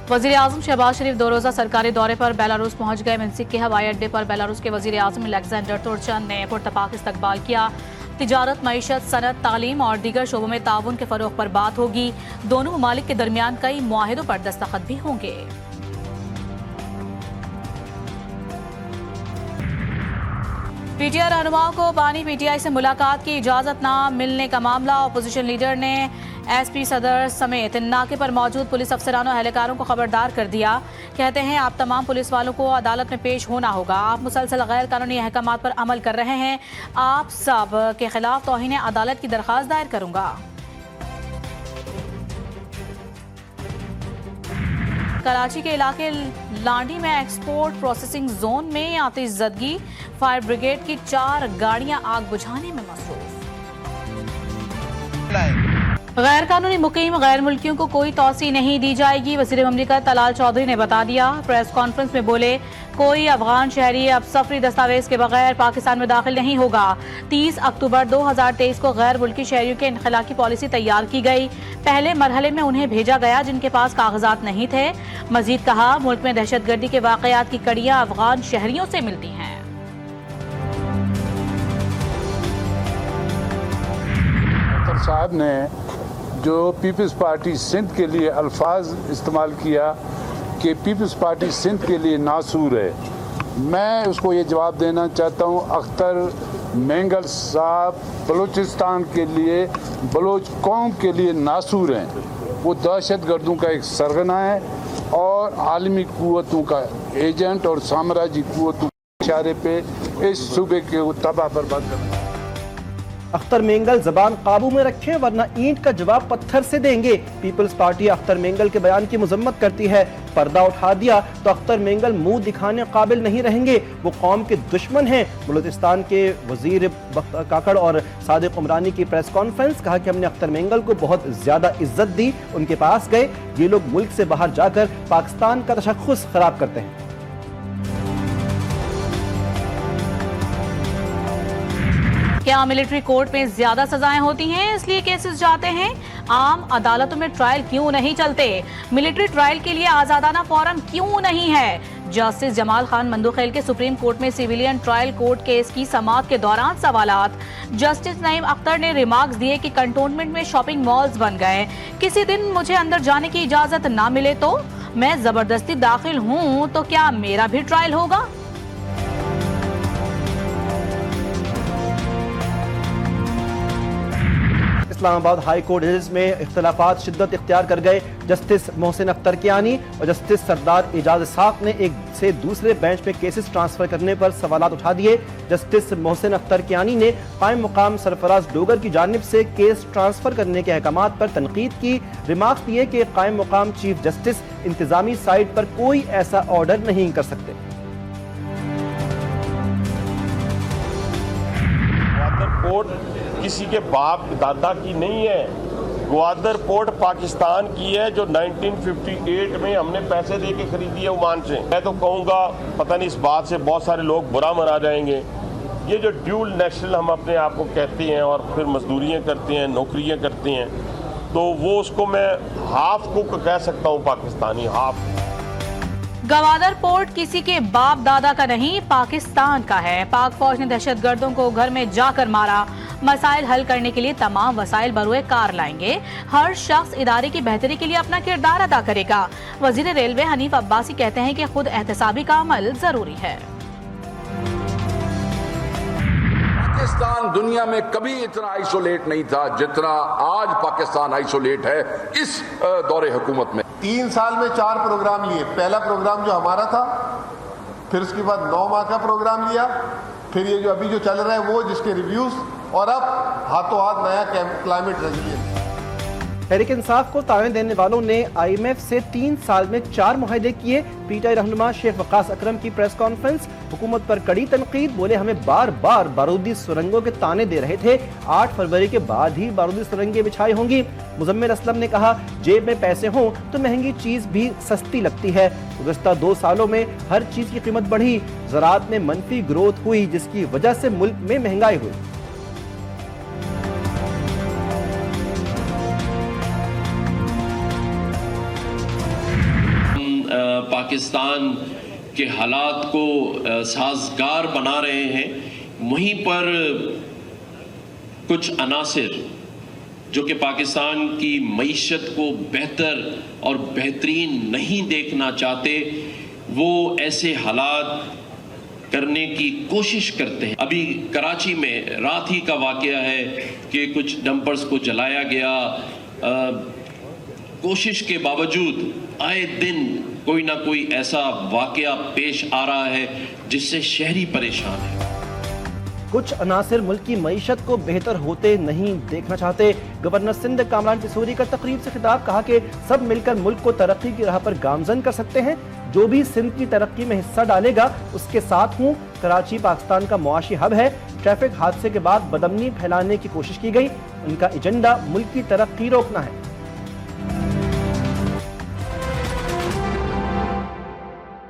वज़ीर आज़म शहबाज शरीफ 2 रोज़ा सरकारी दौरे पर बेलारूस पहुंच गए। मिन्स्क के हवाई अड्डे पर बेलारूस के वज़ीर आज़म अलेक्जेंडर तुर्चन ने पुरतपाक इस्तकबाल किया। तिजारत, मईशत, सनत, तालीम और दीगर शोबों में ताउन के फ़रोग़ पर बात होगी। दोनों ममालिक के दरमियान कई मुआहिदों पर दस्तखत भी होंगे। पीटीआई रहनुमाओं को बानी पीटीआई से मुलाकात की इजाज़त न मिलने का मामला। अपोजिशन लीडर ने एसपी सदर समेत नाके पर मौजूद पुलिस अफसरानों और एहलकारों को खबरदार कर दिया। कहते हैं आप तमाम पुलिस वालों को अदालत में पेश होना होगा। आप मुसलसल गैर कानूनी अहकामात पर अमल कर रहे हैं। आप सब के खिलाफ तौहीन अदालत की दरख्वास्त दायर करूंगा। कराची के इलाके लांडी में एक्सपोर्ट प्रोसेसिंग जोन में आतिशज़दगी। फायर ब्रिगेड की 4 गाड़ियां आग बुझाने में मसरूफ। गैर कानूनी मुकीम गैर मुल्कियों को कोई तौसी नहीं दी जाएगी। वज़ीर ममलिकत तलाल चौधरी ने बता दिया। प्रेस कॉन्फ्रेंस में बोले, कोई अफगान शहरी अब सफरी दस्तावेज के बगैर पाकिस्तान में दाखिल नहीं होगा। 30 अक्टूबर 2023 को गैर मुल्की शहरियों के इनखला की पॉलिसी तैयार की गई। पहले मरहले में उन्हें भेजा गया जिनके पास कागजात नहीं थे। मजीद कहा, मुल्क में दहशतगर्दी के वाकयात की कड़ियां अफगान शहरियों से मिलती हैं। साहब ने जो पीपल्स पार्टी सिंध के लिए अल्फाज इस्तेमाल किया कि पीपल्स पार्टी सिंध के लिए नासूर है, मैं उसको ये जवाब देना चाहता हूँ, अख्तर मेंगल साहब बलूचिस्तान के लिए, बलोच कौम के लिए नासूर हैं। वो दहशतगर्दों का एक सरगना है और आलमी कुव्वतों का एजेंट और साम्राज्य कुव्वतों के इशारे पे इस सूबे के तबाह बर्बाद कर। अख्तर मेंगल जबान काबू में रखें वरना ईंट का जवाब पत्थर से देंगे। पीपल्स पार्टी अख्तर मेंगल के बयान की मजम्मत करती है। पर्दा उठा दिया तो अख्तर मेंगल मुंह दिखाने काबिल नहीं रहेंगे। वो कौम के दुश्मन हैं। बलूचिस्तान के वजीर काकड़ और सादिक उमरानी की प्रेस कॉन्फ्रेंस, कहा कि हमने अख्तर मेंगल को बहुत ज्यादा इज्जत दी, उनके पास गए। ये लोग मुल्क से बाहर जाकर पाकिस्तान का तशख्खुस खराब करते हैं। क्या मिलिट्री कोर्ट में ज्यादा सजाएं होती हैं इसलिए केसेस जाते हैं? आम अदालतों में ट्रायल क्यों नहीं चलते? मिलिट्री ट्रायल के लिए आजादाना फोरम क्यों नहीं है? जस्टिस जमाल खान मंदुखेल के सुप्रीम कोर्ट में सिविलियन ट्रायल कोर्ट केस की समाअत के दौरान सवालात। जस्टिस नईम अख्तर ने रिमार्क्स दिए कि कंटोनमेंट में शॉपिंग मॉल्स बन गए। किसी दिन मुझे अंदर जाने की इजाजत ना मिले तो मैं जबरदस्ती दाखिल हूँ तो क्या मेरा भी ट्रायल होगा? इस्लामाबाद हाई कोर्ट जजेस में इख्तलाफात शिद्दत इख्तियार कर गए। जस्टिस मोहसिन अख्तर कियानी और जस्टिस सरदार एजाज साख ने एक से दूसरे बेंच में केसेस ट्रांसफर करने पर सवालात उठा दिए। जस्टिस मोहसिन अख्तर कियानी ने कायम मुकाम सरफराज डोगर की जानिब से केस ट्रांसफर करने के अहकामात पर तनकीद की। रिमार्क्स दिए कि कायम मुकाम चीफ जस्टिस इंतजामी साइड पर कोई ऐसा ऑर्डर नहीं कर सकते। कोर्ट किसी के बाप दादा की नहीं है। ग्वादर पोर्ट पाकिस्तान की है जो 1958 में हमने पैसे दे के खरीदी है ओमान से। मैं तो कहूँगा, पता नहीं इस बात से बहुत सारे लोग बुरा मना जाएंगे, ये जो ड्यूल नेशनल हम अपने आप को कहते हैं और फिर मजदूरियाँ करते हैं, नौकरियाँ करते हैं, तो वो उसको मैं हाफ कुक कह सकता हूँ, पाकिस्तानी हाफ। गवादर पोर्ट किसी के बाप दादा का नहीं, पाकिस्तान का है। पाक फौज ने दहशतगर्दों को घर में जाकर मारा। मसाइल हल करने के लिए तमाम वसाइल बरूए कार लाएंगे। हर शख्स इदारे की बेहतरी के लिए अपना किरदार अदा करेगा। वजीर रेलवे हनीफ अब्बासी कहते हैं कि खुद एहतसाबी का अमल जरूरी है। पाकिस्तान दुनिया में कभी इतना आइसोलेट नहीं था जितना आज पाकिस्तान आइसोलेट है इस दौरे हुकूमत में। 3 साल में 4 प्रोग्राम लिए। पहला प्रोग्राम जो हमारा था, फिर उसके बाद 9 माह का प्रोग्राम लिया, फिर ये जो अभी जो चल रहा है वो, जिसके रिव्यूज, और अब हाथों हाथ नया क्लाइमेट रेजिलियंस। तहरीक इंसाफ को ताने देने वालों ने IMF से 3 साल में 4 मुआहदे किए। पीटीआई रहनुमा शेख वकास अकरम की प्रेस कॉन्फ्रेंस, हुकूमत पर कड़ी तनकीद। बोले, हमें बार बार बारूदी सुरंगों के ताने दे रहे थे, 8 फरवरी के बाद ही बारूदी सुरंगें बिछाई होंगी। मुजम्मिल असलम ने कहा, जेब में पैसे हों तो महंगी चीज भी सस्ती लगती है। गुज़श्ता 2 सालों में हर चीज की कीमत बढ़ी। ज़राअत में मनफी ग्रोथ हुई जिसकी वजह से मुल्क में महंगाई हुई। पाकिस्तान के हालात को साजगार बना रहे हैं, वहीं पर कुछ अनासिर जो कि पाकिस्तान की मईशत को बेहतर और बेहतरीन नहीं देखना चाहते, वो ऐसे हालात करने की कोशिश करते हैं। अभी कराची में रात ही का वाकया है कि कुछ डंपर्स को जलाया गया। कोशिश के बावजूद आए दिन कोई ना कोई ऐसा वाकया पेश आ रहा है जिससे शहरी परेशान है। कुछ अनासिर मुल्क की मईशत को बेहतर होते नहीं देखना चाहते। गवर्नर सिंध कामरान पिसूरी का तकरीब से खिताब, कहा कि सब मिलकर मुल्क को तरक्की की राह पर गामजन कर सकते हैं। जो भी सिंध की तरक्की में हिस्सा डालेगा उसके साथ हूँ। कराची पाकिस्तान का मुआशी हब है। ट्रैफिक हादसे के बाद बदअमनी फैलाने की कोशिश की गई। उनका एजेंडा मुल्क की तरक्की रोकना है।